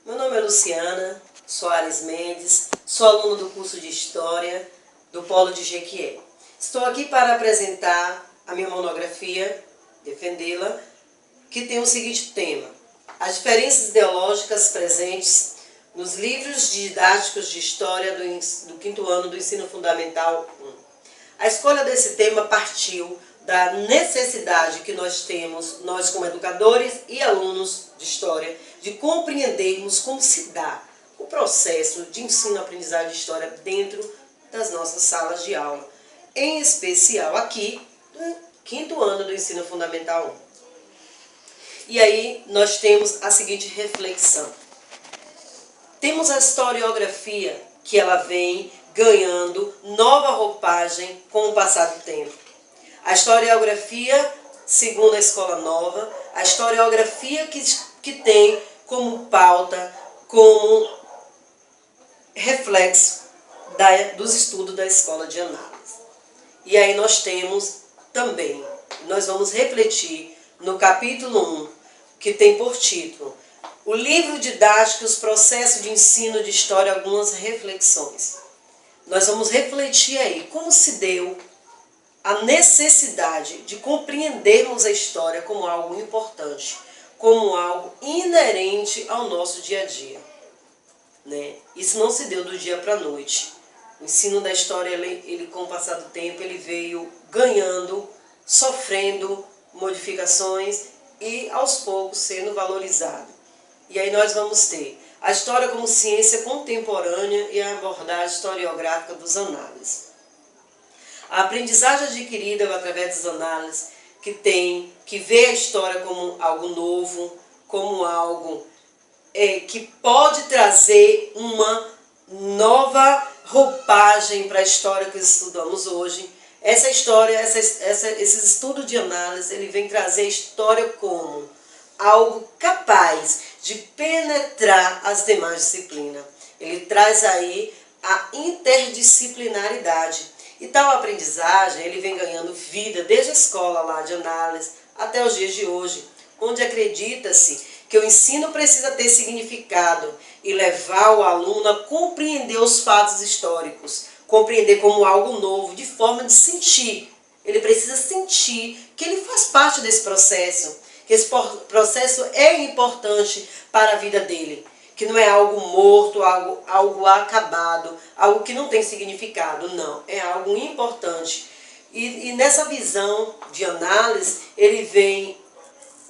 Meu nome é Luciana Soares Mendes, sou aluna do curso de História do Polo de Jequié. Estou aqui para apresentar a minha monografia, defendê-la, que tem o seguinte tema: as diferenças ideológicas presentes nos livros didáticos de História do quinto ano do Ensino Fundamental 1. A escolha desse tema partiu da necessidade que nós temos, nós como educadores e alunos de História, de compreendermos como se dá o processo de ensino-aprendizagem de História dentro das nossas salas de aula, em especial aqui do quinto ano do Ensino Fundamental 1. E aí nós temos a seguinte reflexão. Temos a historiografia, que ela vem ganhando nova roupagem com o passar do tempo. A historiografia, segundo a Escola Nova, a historiografia que tem como pauta, como reflexo dos estudos da Escola de Análise. E aí nós temos também, nós vamos refletir no capítulo 1, que tem por título o livro didático e os processos de ensino de História, algumas reflexões. Nós vamos refletir aí como se deu a necessidade de compreendermos a história como algo importante, como algo inerente ao nosso dia a dia, né? Isso não se deu do dia para a noite. O ensino da história, ele com o passar do tempo, ele veio ganhando, sofrendo modificações e aos poucos sendo valorizado. E aí nós vamos ter a história como ciência contemporânea e a abordagem historiográfica dos análises. A aprendizagem adquirida através das análises, que vê a história como algo novo, como algo que pode trazer uma nova roupagem para a história que estudamos hoje. Essa história, esse estudo de análise, ele vem trazer a história como algo capaz de penetrar as demais disciplinas. Ele traz aí a interdisciplinaridade. E tal aprendizagem, ele vem ganhando vida desde a escola lá de análise até os dias de hoje, onde acredita-se que o ensino precisa ter significado e levar o aluno a compreender os fatos históricos, compreender como algo novo, de forma de sentir. Ele precisa sentir que ele faz parte desse processo, que esse processo é importante para a vida dele, que não é algo morto, algo acabado, algo que não tem significado, não, é algo importante. E nessa visão de análise, ele vem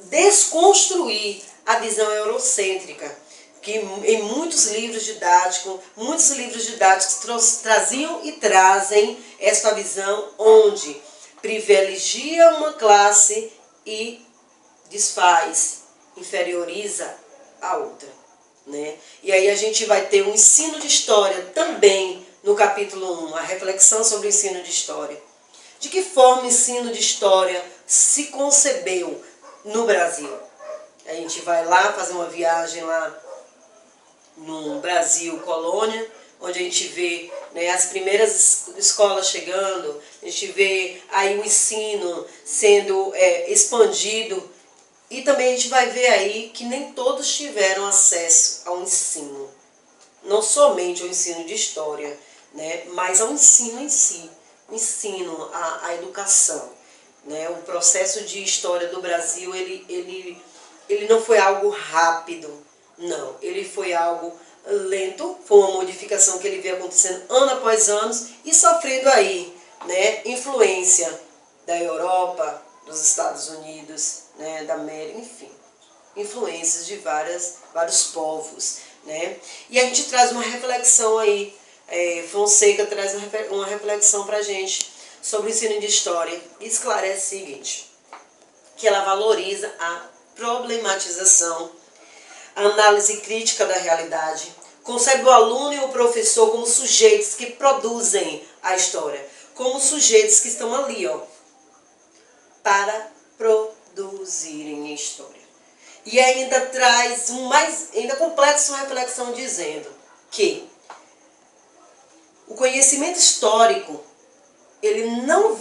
desconstruir a visão eurocêntrica, que em muitos livros didáticos traziam e trazem essa visão onde privilegia uma classe e desfaz, inferioriza a outra, né? E aí a gente vai ter um ensino de história também no capítulo 1, a reflexão sobre o ensino de história. De que forma o ensino de história se concebeu no Brasil? A gente vai lá fazer uma viagem lá no Brasil colônia, onde a gente vê, né, as primeiras escolas chegando, a gente vê aí o ensino sendo expandido. E também a gente vai ver aí que nem todos tiveram acesso ao ensino. Não somente ao ensino de história, né, mas ao ensino em si. O ensino, a educação. Né? O processo de história do Brasil, ele não foi algo rápido. Não, ele foi algo lento. Foi uma modificação que ele veio acontecendo ano após ano e sofrendo aí, né, influência da Europa, dos Estados Unidos, né, da América, enfim, influências de vários povos, né? E a gente traz uma reflexão aí, Fonseca traz uma reflexão para a gente sobre o ensino de história e esclarece o seguinte, que ela valoriza a problematização, a análise crítica da realidade, concebe o aluno e o professor como sujeitos que produzem a história, como sujeitos que estão ali, ó, para produzirem a história. E ainda traz ainda completa sua reflexão dizendo que o conhecimento histórico, ele não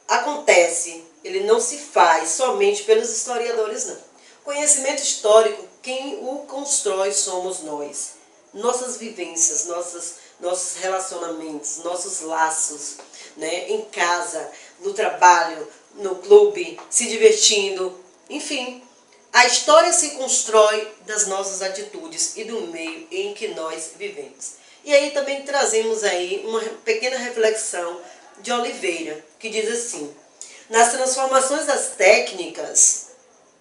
acontece, ele não se faz somente pelos historiadores, não. O conhecimento histórico quem o constrói somos nós. Nossas vivências, nossos relacionamentos, nossos laços, né? Em casa, no trabalho, no clube, se divertindo, enfim. A história se constrói das nossas atitudes e do meio em que nós vivemos. E aí também trazemos aí uma pequena reflexão de Oliveira, que diz assim: nas transformações das técnicas,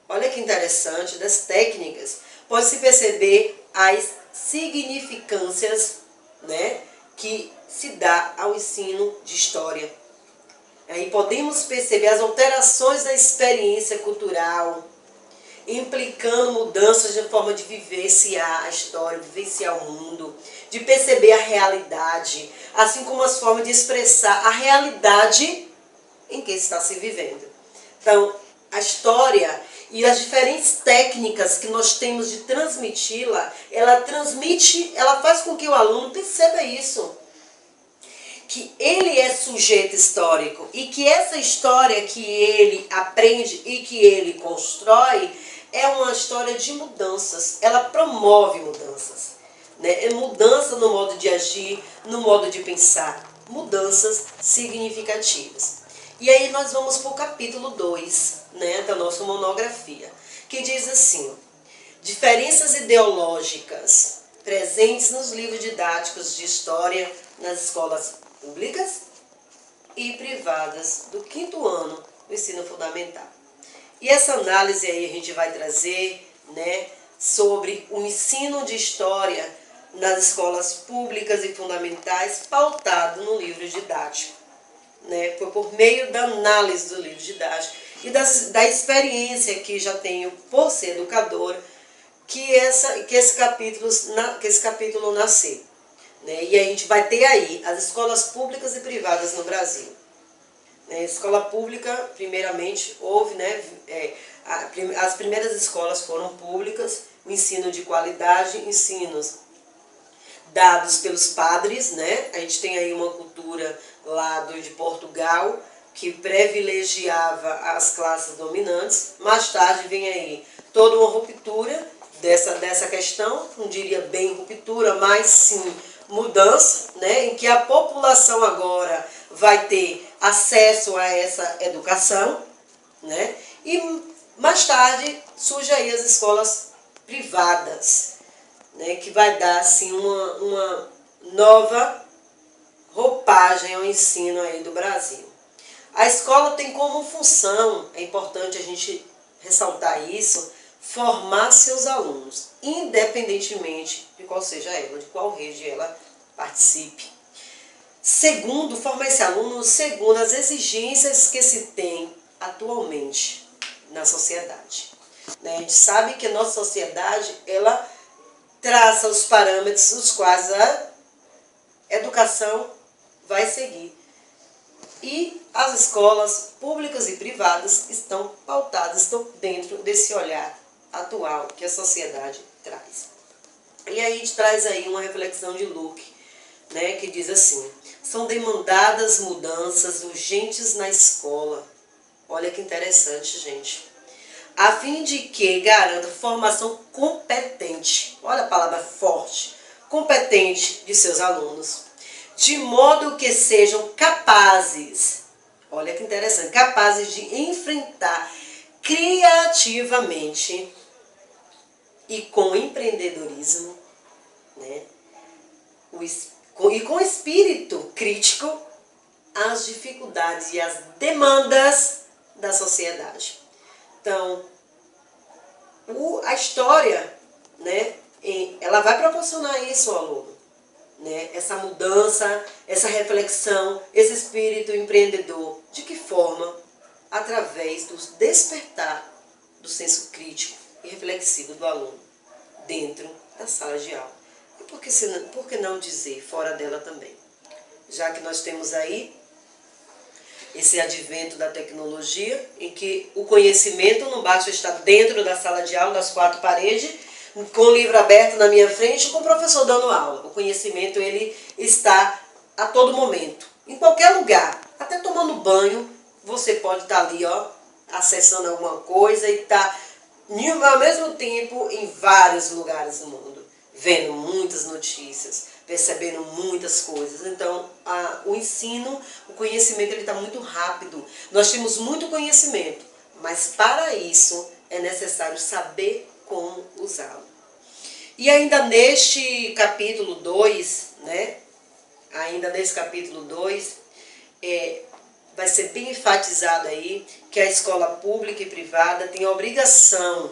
olha que interessante, das técnicas, pode-se perceber as significâncias, né, que se dá ao ensino de história. Aí podemos perceber as alterações da experiência cultural, implicando mudanças de forma de vivenciar a história, vivenciar o mundo, de perceber a realidade, assim como as formas de expressar a realidade em que está se vivendo. Então, a história e as diferentes técnicas que nós temos de transmiti-la, ela faz com que o aluno perceba isso, que ele é sujeito histórico e que essa história que ele aprende e que ele constrói é uma história de mudanças, ela promove mudanças, né? É mudança no modo de agir, no modo de pensar, mudanças significativas. E aí nós vamos para o capítulo 2, né, da nossa monografia, que diz assim: diferenças ideológicas presentes nos livros didáticos de história nas escolas públicas e privadas do 5º ano do ensino fundamental. E essa análise aí a gente vai trazer, né, sobre o ensino de história nas escolas públicas e fundamentais pautado no livro didático. Né? Foi por meio da análise do livro didático e da experiência que já tenho por ser educadora que esse capítulo nasceu. Né? E a gente vai ter aí as escolas públicas e privadas no Brasil. Né? Escola pública, primeiramente, houve, né, as primeiras escolas foram públicas, o ensino de qualidade, ensinos dados pelos padres, né? A gente tem aí uma cultura lá de Portugal que privilegiava as classes dominantes. Mais tarde vem aí toda uma ruptura dessa questão, não diria bem ruptura, mas sim mudança, né? Em que a população agora vai ter acesso a essa educação, né? E mais tarde surge aí as escolas privadas, né, que vai dar assim uma nova roupagem ao ensino aí do Brasil. A escola tem como função, é importante a gente ressaltar isso, formar seus alunos, independentemente de qual seja ela, de qual rede ela participe. Segundo, formar esse aluno segundo as exigências que se tem atualmente na sociedade. Né? A gente sabe que a nossa sociedade, ela traça os parâmetros os quais a educação vai seguir. E as escolas públicas e privadas estão pautadas, estão dentro desse olhar atual que a sociedade traz. E aí a gente traz aí uma reflexão de Luke, né, que diz assim: são demandadas mudanças urgentes na escola. Olha que interessante, gente. A fim de que garanta formação competente, olha a palavra forte, competente de seus alunos, de modo que sejam capazes, olha que interessante, capazes de enfrentar criativamente e com empreendedorismo, né, e com espírito crítico, as dificuldades e as demandas da sociedade. Então, a história, né, ela vai proporcionar isso ao aluno, né, essa mudança, essa reflexão, esse espírito empreendedor. De que forma? Através do despertar do senso crítico e reflexivo do aluno dentro da sala de aula. E por que não dizer fora dela também? Já que nós temos aí esse advento da tecnologia, em que o conhecimento não basta estar dentro da sala de aula, das 4 paredes, com o livro aberto na minha frente, com o professor dando aula. O conhecimento, ele está a todo momento, em qualquer lugar. Até tomando banho, você pode estar ali, ó, acessando alguma coisa e estar ao mesmo tempo em vários lugares do mundo, vendo muitas notícias, percebendo muitas coisas. Então, o ensino, o conhecimento, ele está muito rápido. Nós temos muito conhecimento, mas para isso é necessário saber como usá-lo. E ainda neste capítulo 2, né? Ainda nesse capítulo 2, vai ser bem enfatizado aí que a escola pública e privada tem a obrigação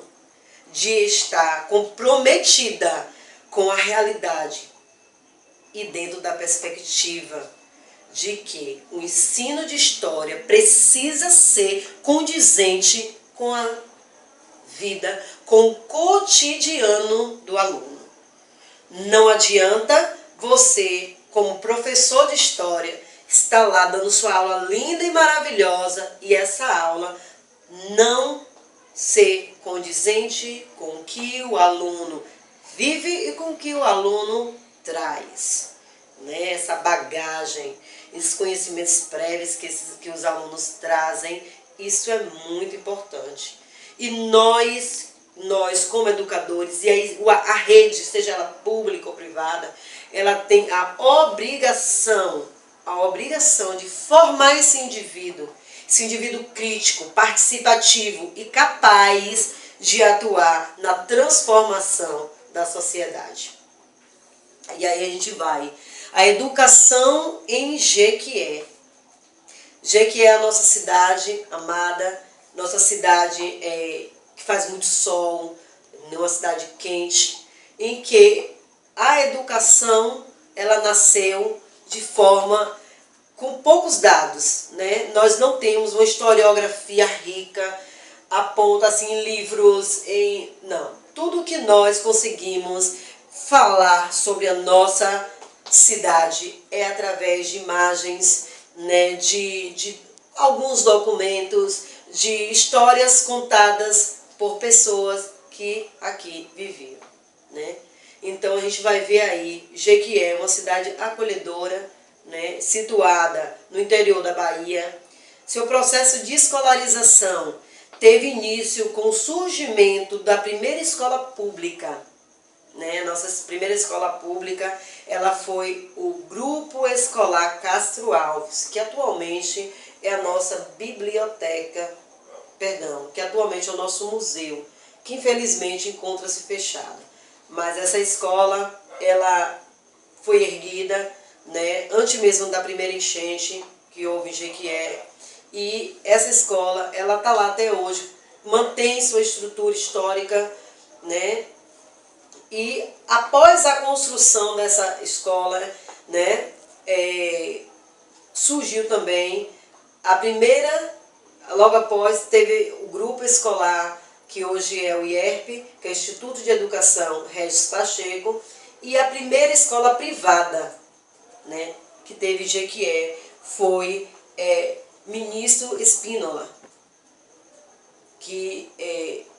de estar comprometida com a realidade e dentro da perspectiva de que o ensino de história precisa ser condizente com a vida, com o cotidiano do aluno. Não adianta você, como professor de história, estar lá dando sua aula linda e maravilhosa e essa aula não ser condizente com o que o aluno vive e com o que o aluno traz. Né? Essa bagagem, esses conhecimentos prévios que os alunos trazem, isso é muito importante. E nós como educadores, e a rede, seja ela pública ou privada, ela tem a obrigação de formar esse indivíduo crítico, participativo e capaz de atuar na transformação da sociedade. E aí a gente vai. A educação em Jequié. Jequié é a nossa cidade amada, nossa cidade que faz muito sol, uma cidade quente, em que a educação ela nasceu de forma com poucos dados, né? Nós não temos uma historiografia rica, a ponto assim, livros, não. Tudo que nós conseguimos falar sobre a nossa cidade é através de imagens, né? De alguns documentos, de histórias contadas por pessoas que aqui viviam, né? Então a gente vai ver aí, Jequié é uma cidade acolhedora, né, situada no interior da Bahia. Seu processo de escolarização teve início com o surgimento da primeira escola pública. Né? Nossa primeira escola pública ela foi o Grupo Escolar Castro Alves, que atualmente é a nossa biblioteca, que atualmente é o nosso museu, que infelizmente encontra-se fechado. Mas essa escola ela foi erguida, né, antes mesmo da primeira enchente que houve em Jequié, e essa escola ela está lá até hoje, mantém sua estrutura histórica, né, e após a construção dessa escola, né, surgiu também a primeira, logo após teve o grupo escolar, que hoje é o IERP, que é o Instituto de Educação Regis Pacheco, e a primeira escola privada, né, que teve em Jequié foi Ministro Espínola, que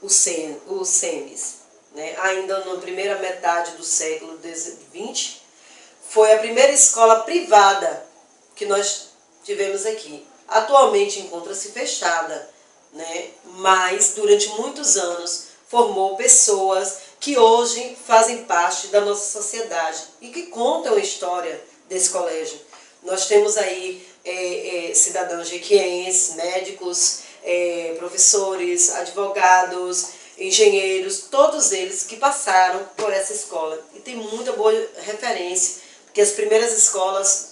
o SEMES, né, ainda na primeira metade do século XX, foi a primeira escola privada que nós tivemos aqui. Atualmente encontra-se fechada, né, mas durante muitos anos formou pessoas que hoje fazem parte da nossa sociedade e que contam a história desse colégio. Nós temos aí cidadãos jequienses, médicos, professores, advogados, engenheiros, todos eles que passaram por essa escola. E tem muita boa referência, porque as primeiras escolas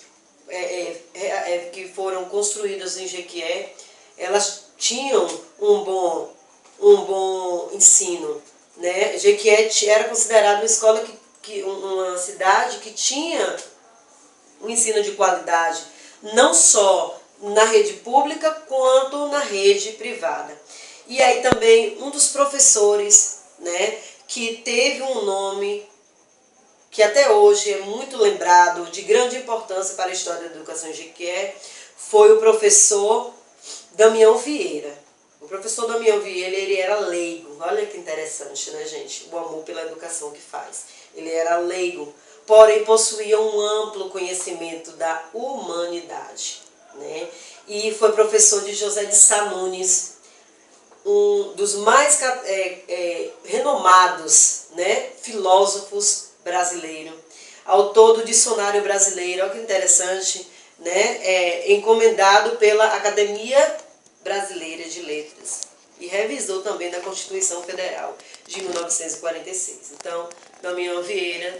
que foram construídas em Jequié, elas tinham um bom ensino. Né? Jequié era considerada uma escola, uma cidade que tinha um ensino de qualidade, não só na rede pública, quanto na rede privada. E aí também um dos professores, né, que teve um nome que até hoje é muito lembrado, de grande importância para a história da educação em Jequié, foi o professor Damião Vieira. O professor Damião Vieira, ele era leigo. Olha que interessante, né, gente? O amor pela educação que faz. Ele era leigo, porém possuía um amplo conhecimento da humanidade, né? E foi professor de José de Sá Nunes, um dos mais renomados, né, filósofos brasileiros. Autor do Dicionário Brasileiro, olha que interessante, né, encomendado pela Academia Brasileira de Letras e revisor também da Constituição Federal de 1946. Então, Damião Vieira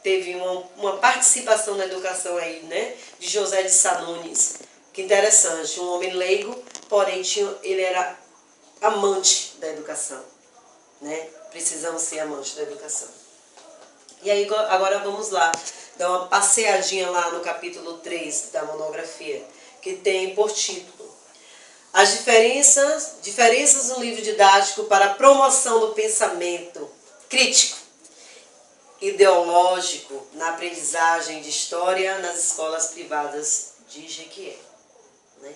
teve uma participação na educação aí, né, de José de Sá Nunes. Que interessante, um homem leigo, porém ele era amante da educação, né? Precisamos ser amantes da educação. E aí agora vamos lá, dar uma passeadinha lá no capítulo 3 da monografia, que tem por título as diferenças no livro didático para a promoção do pensamento crítico, ideológico na aprendizagem de história nas escolas privadas de Jequié. Né?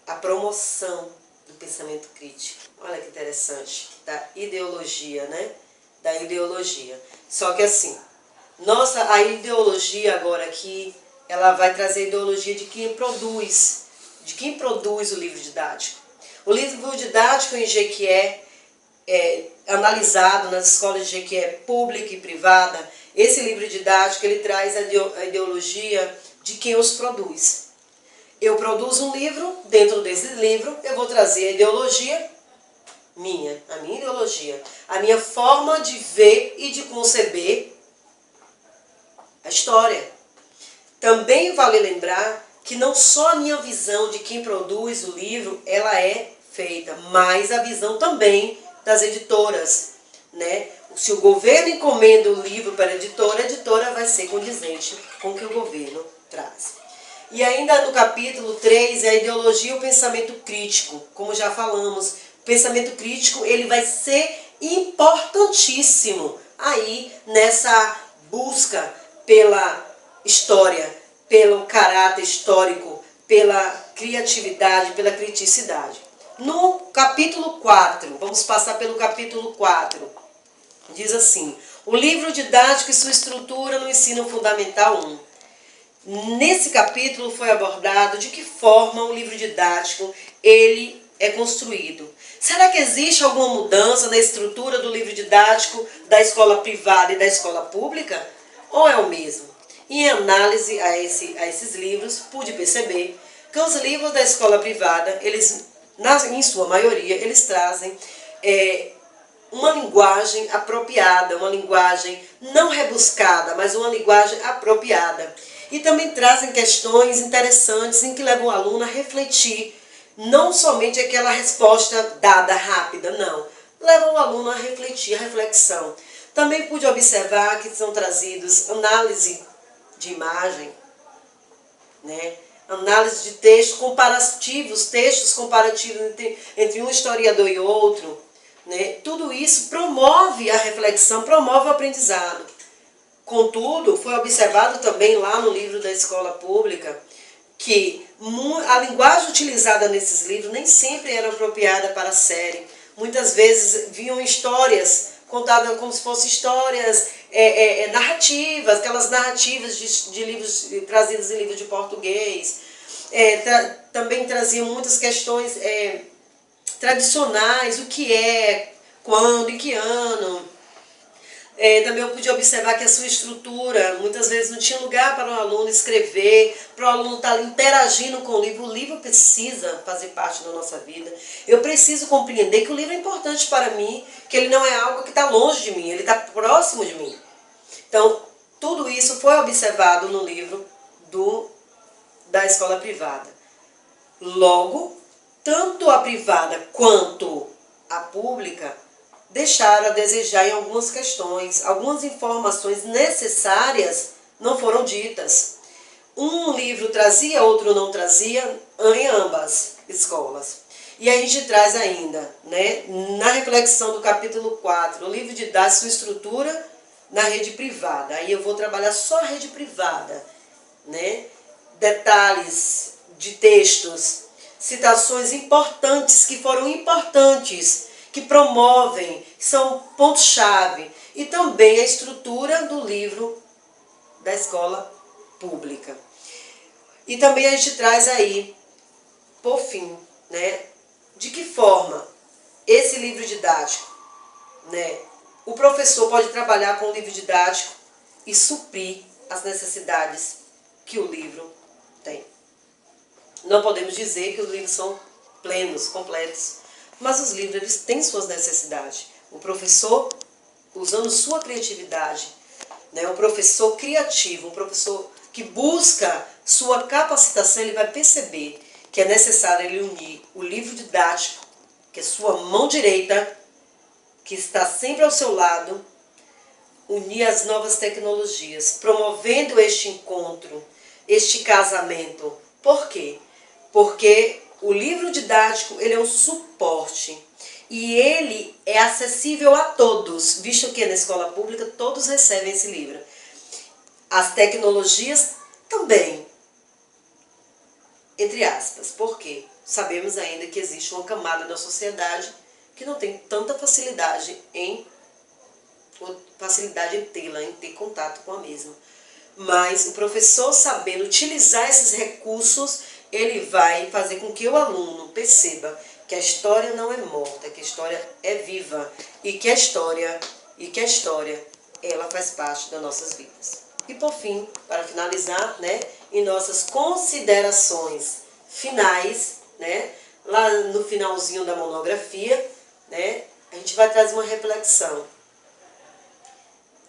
A promoção do pensamento crítico. Olha que interessante. Da ideologia, né? Da ideologia. Só que assim, a ideologia agora aqui, ela vai trazer a ideologia de quem produz o livro didático. O livro didático em Jequié, analisado nas escolas de Jequié pública e privada, esse livro didático ele traz a ideologia de quem os produz. Eu produzo um livro, dentro desse livro eu vou trazer a ideologia minha, a minha ideologia, a minha forma de ver e de conceber a história. Também vale lembrar que não só a minha visão de quem produz o livro, ela é feita, mas a visão também das editoras, né? Se o governo encomenda o livro para a editora vai ser condizente com o que o governo traz. E ainda no capítulo 3 é a ideologia e o pensamento crítico. Como já falamos, o pensamento crítico ele vai ser importantíssimo aí nessa busca pela história, pelo caráter histórico, pela criatividade, pela criticidade. No capítulo 4, vamos passar pelo capítulo 4, diz assim: o livro didático e sua estrutura no ensino fundamental 1. Nesse capítulo foi abordado de que forma o livro didático ele é construído. Será que existe alguma mudança na estrutura do livro didático da escola privada e da escola pública? Ou é o mesmo? Em análise a esses livros, pude perceber que os livros da escola privada, eles, em sua maioria, eles trazem uma linguagem apropriada, uma linguagem não rebuscada, mas uma linguagem apropriada. E também trazem questões interessantes em que levam o aluno a refletir, não somente aquela resposta dada rápida, não. Levam o aluno a refletir, a reflexão. Também pude observar que são trazidos análise de imagem, né? Análise de textos comparativos entre um historiador e outro. Né? Tudo isso promove a reflexão, promove o aprendizado. Contudo, foi observado também lá no livro da escola pública que a linguagem utilizada nesses livros nem sempre era apropriada para a série. Muitas vezes vinham histórias contadas como se fossem histórias narrativas, aquelas narrativas de livros trazidas em livros de português. Também traziam muitas questões tradicionais, o que é, quando, em que ano. Também eu pude observar que a sua estrutura, muitas vezes não tinha lugar para o aluno escrever, para o aluno estar interagindo com o livro precisa fazer parte da nossa vida. Eu preciso compreender que o livro é importante para mim, que ele não é algo que está longe de mim, ele está próximo de mim. Então, tudo isso foi observado no livro da escola privada. Logo, tanto a privada quanto a pública deixaram a desejar em algumas questões, algumas informações necessárias não foram ditas. Um livro trazia, outro não trazia, em ambas escolas. E a gente traz ainda, né, na reflexão do capítulo 4, o livro didático, sua estrutura na rede privada. Aí eu vou trabalhar só a rede privada, né? Detalhes de textos, citações importantes, que foram importantes, que promovem, que são pontos-chave, e também a estrutura do livro da escola pública. E também a gente traz aí, por fim, né, de que forma esse livro didático, né, o professor pode trabalhar com o livro didático e suprir as necessidades que o livro tem. Não podemos dizer que os livros são plenos, completos, mas os livros eles têm suas necessidades. O professor, usando sua criatividade, né, um professor criativo, um professor que busca sua capacitação, ele vai perceber que é necessário ele unir o livro didático, que é sua mão direita, que está sempre ao seu lado, unir as novas tecnologias, promovendo este encontro, este casamento. Por quê? Porque o livro didático ele é um suporte e ele é acessível a todos, visto que na escola pública todos recebem esse livro. As tecnologias também, entre aspas. Por quê? Sabemos ainda que existe uma camada da sociedade que não tem tanta facilidade em tê-la, em ter contato com a mesma. Mas o professor, sabendo utilizar esses recursos, ele vai fazer com que o aluno perceba que a história não é morta, que a história é viva e que a história ela faz parte das nossas vidas. E por fim, para finalizar, né, em nossas considerações finais, né, lá no finalzinho da monografia, né, a gente vai trazer uma reflexão.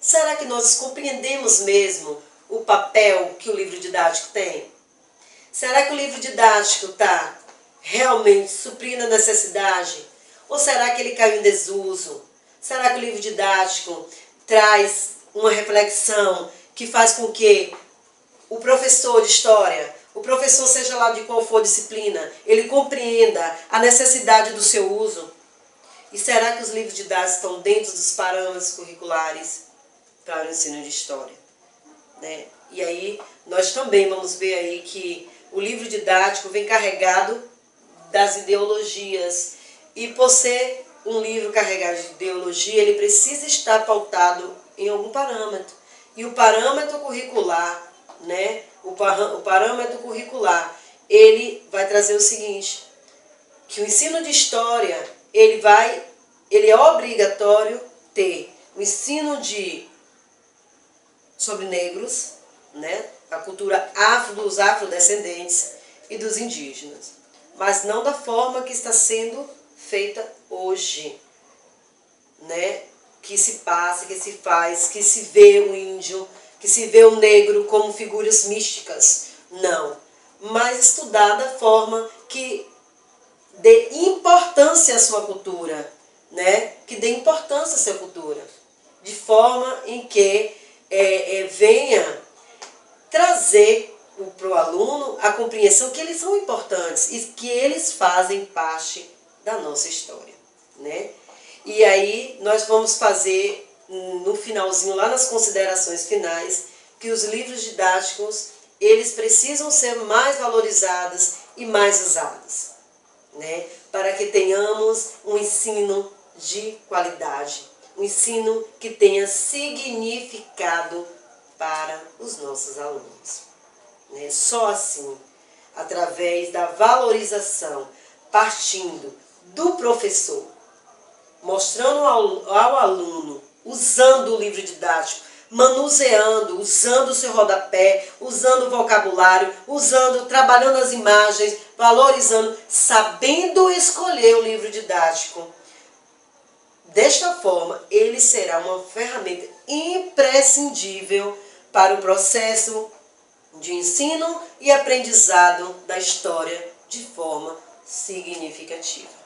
Será que nós compreendemos mesmo o papel que o livro didático tem? Será que o livro didático está realmente suprindo a necessidade? Ou será que ele caiu em desuso? Será que o livro didático traz uma reflexão que faz com que o professor de história, o professor seja lá de qual for disciplina, ele compreenda a necessidade do seu uso? E será que os livros didáticos estão dentro dos parâmetros curriculares para o ensino de história? Né? E aí nós também vamos ver aí que o livro didático vem carregado das ideologias. E por ser um livro carregado de ideologia, ele precisa estar pautado em algum parâmetro. E o parâmetro curricular, né? O parâmetro curricular, ele vai trazer o seguinte, que o ensino de história, ele é obrigatório ter o ensino sobre negros, né? A cultura dos afrodescendentes e dos indígenas. Mas não da forma que está sendo feita hoje, né? Que se passa, que se faz, que se vê o índio, que se vê o negro como figuras místicas. Não. Mas estudar da forma que dê importância à sua cultura, né? Que dê importância à sua cultura. De forma em que venha trazer para o aluno a compreensão que eles são importantes e que eles fazem parte da nossa história, né? E aí nós vamos fazer no finalzinho, lá nas considerações finais, que os livros didáticos, eles precisam ser mais valorizados e mais usados, né? Para que tenhamos um ensino de qualidade, um ensino que tenha significado para os nossos alunos. Né? Só assim, através da valorização, partindo do professor, mostrando ao aluno, usando o livro didático, manuseando, usando o seu rodapé, usando o vocabulário, trabalhando as imagens, valorizando, sabendo escolher o livro didático. Desta forma, ele será uma ferramenta imprescindível para o processo de ensino e aprendizado da história de forma significativa.